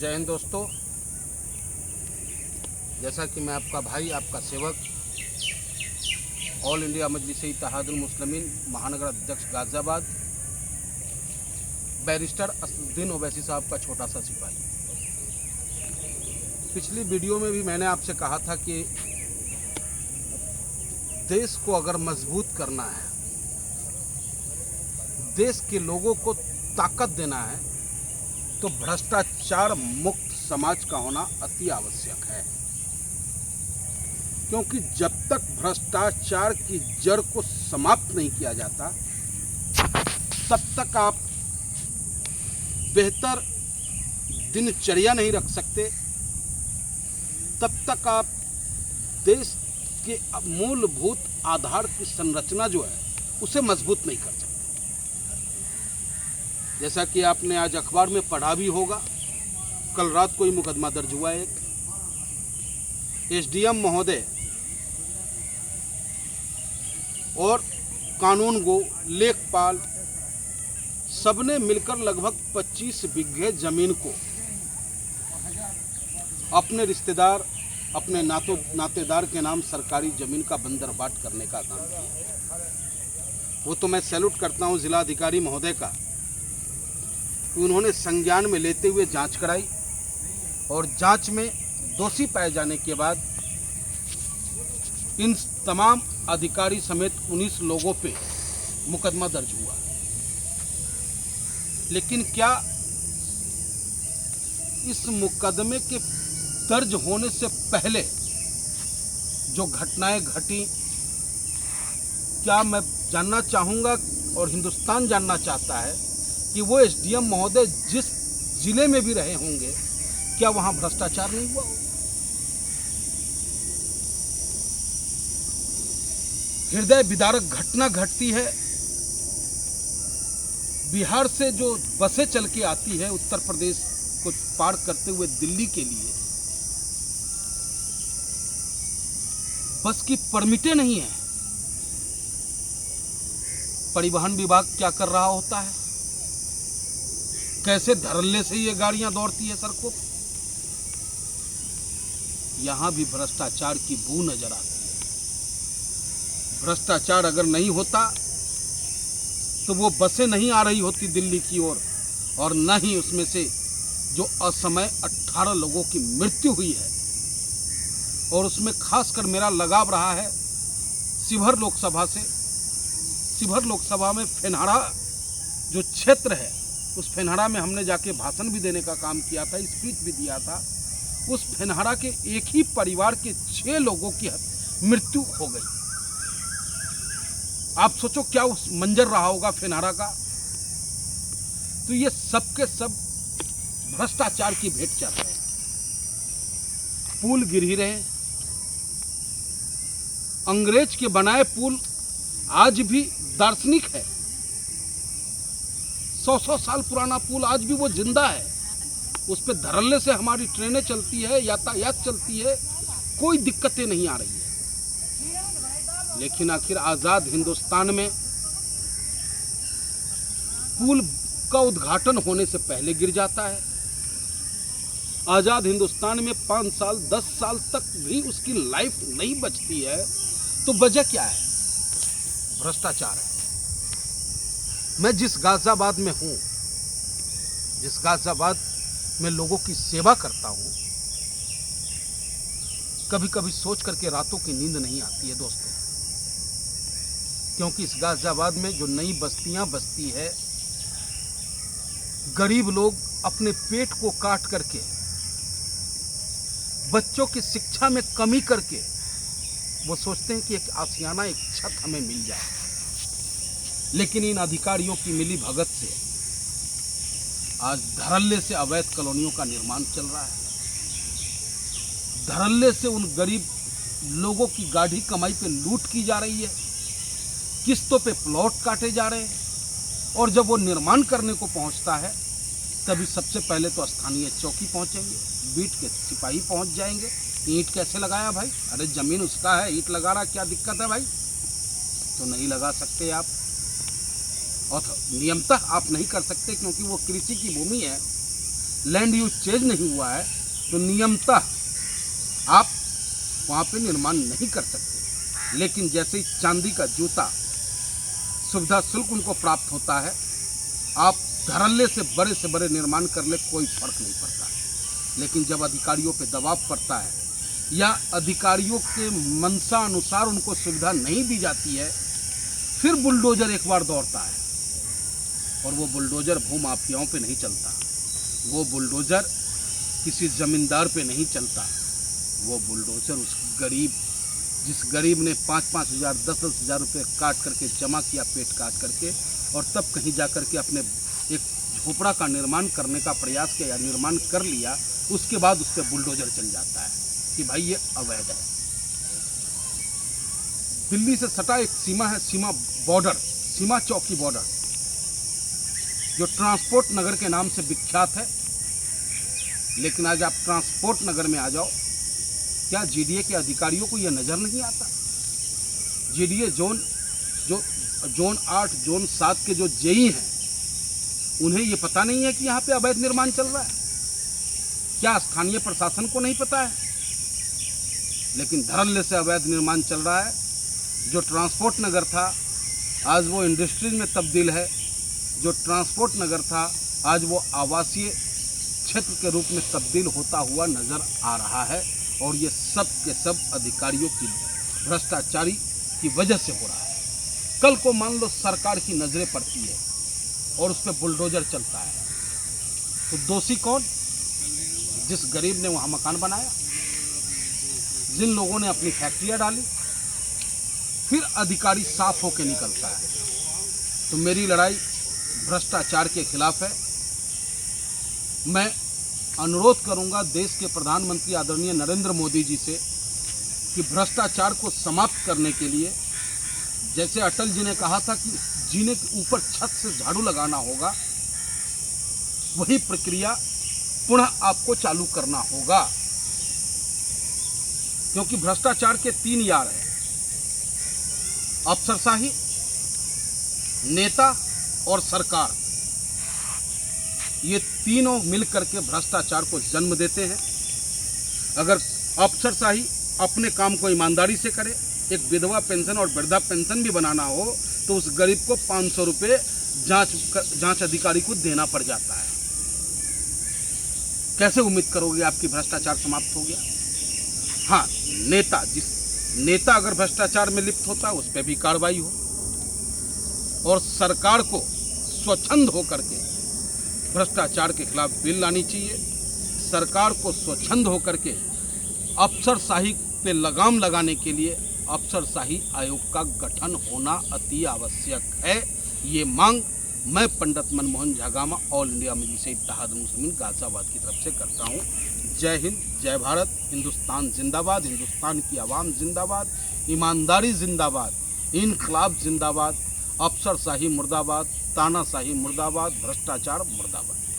जय हिंद दोस्तों। जैसा कि मैं आपका भाई, आपका सेवक, ऑल इंडिया मजलिस इत्तेहादुल मुस्लिमीन महानगर अध्यक्ष गाज़ियाबाद, बैरिस्टर असदुद्दीन ओवैसी साहब का छोटा सा सिपाही। पिछली वीडियो में भी मैंने आपसे कहा था कि देश को अगर मजबूत करना है, देश के लोगों को ताकत देना है, तो भ्रष्टाचार मुक्त समाज का होना अति आवश्यक है। क्योंकि जब तक भ्रष्टाचार की जड़ को समाप्त नहीं किया जाता, तब तक आप बेहतर दिनचर्या नहीं रख सकते, तब तक आप देश के मूलभूत आधार की संरचना जो है उसे मजबूत नहीं कर सकते। जैसा कि आपने आज अखबार में पढ़ा भी होगा, कल रात को ही मुकदमा दर्ज हुआ है। एक एसडीएम महोदय और कानूनगो, लेखपाल सबने मिलकर लगभग 25 बीघे जमीन को अपने रिश्तेदार, अपने नातेदार के नाम सरकारी जमीन का बंदरबाट करने का काम किया। वो तो मैं सैल्यूट करता हूँ जिला अधिकारी महोदय का कि उन्होंने संज्ञान में लेते हुए जांच कराई और जांच में दोषी पाए जाने के बाद इन तमाम अधिकारी समेत 19 लोगों पे मुकदमा दर्ज हुआ। लेकिन क्या इस मुकदमे के दर्ज होने से पहले जो घटनाएं घटी, क्या मैं जानना चाहूँगा और हिंदुस्तान जानना चाहता है कि वो एसडीएम महोदय जिस जिले में भी रहे होंगे, क्या वहाँ भ्रष्टाचार नहीं हुआ हो? हृदय विदारक घटना घटती है। बिहार से जो बसें चल के आती है उत्तर प्रदेश को पार करते हुए दिल्ली के लिए, बस की परमिटें नहीं है। परिवहन विभाग क्या कर रहा होता है? कैसे धड़ल्ले से ये गाड़ियां दौड़ती है सड़कों पर? यहां भी भ्रष्टाचार की बू नजर आती है। भ्रष्टाचार अगर नहीं होता तो वो बसें नहीं आ रही होती दिल्ली की ओर, और न ही उसमें से जो असमय 18 लोगों की मृत्यु हुई है। और उसमें खासकर मेरा लगाव रहा है शिवहर लोकसभा से। शिवहर लोकसभा में फेनहारा जो क्षेत्र है, उस फेनहारा में हमने जाके भाषण भी देने का काम किया था, स्पीच भी दिया था। उस फेनहारा के एक ही परिवार के 6 लोगों की मृत्यु हो गई। आप सोचो क्या उस मंजर रहा होगा फेनहारा का। तो ये सब के सब भ्रष्टाचार की भेंट चढ़ रहे हैं। पुल गिर ही रहे। अंग्रेज के बनाए पुल आज भी दार्शनिक है। 100 साल पुराना पुल आज भी वो जिंदा है। उस पे धड़ल्ले से हमारी ट्रेनें चलती है, यातायात चलती है, कोई दिक्कतें नहीं आ रही है। लेकिन आखिर आजाद हिंदुस्तान में पुल का उद्घाटन होने से पहले गिर जाता है। आजाद हिंदुस्तान में 5 साल 10 साल तक भी उसकी लाइफ नहीं बचती है। तो वजह क्या है? भ्रष्टाचार है। मैं जिस गाज़ियाबाद में हूँ, जिस गाज़ियाबाद में लोगों की सेवा करता हूँ, कभी कभी सोच करके रातों की नींद नहीं आती है दोस्तों। क्योंकि इस गाज़ियाबाद में जो नई बस्तियाँ बसती है, गरीब लोग अपने पेट को काट करके, बच्चों की शिक्षा में कमी करके वो सोचते हैं कि एक आशियाना, एक छत हमें मिल जाए। लेकिन इन अधिकारियों की मिली भगत से आज धड़ल्ले से अवैध कॉलोनियों का निर्माण चल रहा है। धड़ल्ले से उन गरीब लोगों की गाढ़ी कमाई पे लूट की जा रही है। किस्तों पे प्लॉट काटे जा रहे हैं। और जब वो निर्माण करने को पहुंचता है, तभी सबसे पहले तो स्थानीय चौकी पहुंचेंगे, बीट के सिपाही पहुंच जाएंगे। ईंट कैसे लगाया भाई? अरे जमीन उसका है, ईंट लगा रहा, क्या दिक्कत है भाई? तो नहीं लगा सकते आप, और नियमतः आप नहीं कर सकते, क्योंकि वो कृषि की भूमि है। लैंड यूज चेंज नहीं हुआ है तो नियमतः आप वहाँ पे निर्माण नहीं कर सकते। लेकिन जैसे ही चांदी का जूता सुविधा शुल्क उनको प्राप्त होता है, आप धड़ल्ले से बड़े निर्माण कर ले, कोई फर्क नहीं पड़ता। लेकिन जब अधिकारियों पे दबाव पड़ता है या अधिकारियों के मंशा अनुसार उनको सुविधा नहीं दी जाती है, फिर बुलडोजर एक बार दौड़ता है। और वो बुलडोजर भूमाफियाओं पे नहीं चलता, वो बुलडोजर किसी जमींदार पे नहीं चलता, वो बुलडोजर उस गरीब, जिस गरीब ने 5-5 हज़ार 10-10 हज़ार रुपये काट करके जमा किया, पेट काट करके, और तब कहीं जा कर के अपने एक झोपड़ा का निर्माण करने का प्रयास किया या निर्माण कर लिया, उसके बाद उस पर बुलडोजर चल जाता है कि भाई ये अवैध है। दिल्ली से सटा एक सीमा है, सीमा बॉर्डर, सीमा चौकी बॉर्डर, जो ट्रांसपोर्ट नगर के नाम से विख्यात है। लेकिन आज आप ट्रांसपोर्ट नगर में आ जाओ, क्या जीडीए के अधिकारियों को यह नज़र नहीं आता? जीडीए जोन 8, जोन 7 के जो जेई हैं, उन्हें यह पता नहीं है कि यहाँ पे अवैध निर्माण चल रहा है? क्या स्थानीय प्रशासन को नहीं पता है? लेकिन धड़ल्ले से अवैध निर्माण चल रहा है। जो ट्रांसपोर्ट नगर था आज वो इंडस्ट्रीज में तब्दील है, जो ट्रांसपोर्ट नगर था आज वो आवासीय क्षेत्र के रूप में तब्दील होता हुआ नजर आ रहा है। और ये सब के सब अधिकारियों की भ्रष्टाचारी की वजह से हो रहा है। कल को मान लो सरकार की नजरें पड़ती है और उस पर बुलडोजर चलता है, तो दोषी कौन? जिस गरीब ने वहाँ मकान बनाया, जिन लोगों ने अपनी फैक्ट्रियाँ डाली, फिर अधिकारी साफ होकर निकलता है। तो मेरी लड़ाई भ्रष्टाचार के खिलाफ है। मैं अनुरोध करूंगा देश के प्रधानमंत्री आदरणीय नरेंद्र मोदी जी से कि भ्रष्टाचार को समाप्त करने के लिए, जैसे अटल जी ने कहा था कि जीने के ऊपर छत से झाड़ू लगाना होगा, वही प्रक्रिया पुनः आपको चालू करना होगा। क्योंकि भ्रष्टाचार के 3 यार हैं: अफसरशाही, नेता और सरकार। ये तीनों मिलकर के भ्रष्टाचार को जन्म देते हैं। अगर अफसरशाही अपने काम को ईमानदारी से करे, एक विधवा पेंशन और वृद्धा पेंशन भी बनाना हो तो उस गरीब को 500 रुपये जांच अधिकारी को देना पड़ जाता है। कैसे उम्मीद करोगे आपकी भ्रष्टाचार समाप्त हो गया? हाँ, जिस नेता अगर भ्रष्टाचार में लिप्त होता है उस पर भी कार्रवाई हो, और सरकार को स्वच्छंद होकर के भ्रष्टाचार के खिलाफ बिल लानी चाहिए। सरकार को स्वच्छंद होकर के अफसरशाही पे लगाम लगाने के लिए अफसरशाही आयोग का गठन होना अति आवश्यक है। ये मांग मैं पंडित मनमोहन झागामा ऑल इंडिया मजलिस इत्तेहाद मुस्लिमीन गाजियाबाद की तरफ से करता हूँ। जय हिंद, जय भारत, हिंदुस्तान जिंदाबाद, हिंदुस्तान की आवाम जिंदाबाद, ईमानदारी जिंदाबाद, इनकलाब जिंदाबाद, अफसरशाही मुर्दाबाद, तानाशाही मुर्दाबाद, भ्रष्टाचार मुर्दाबाद।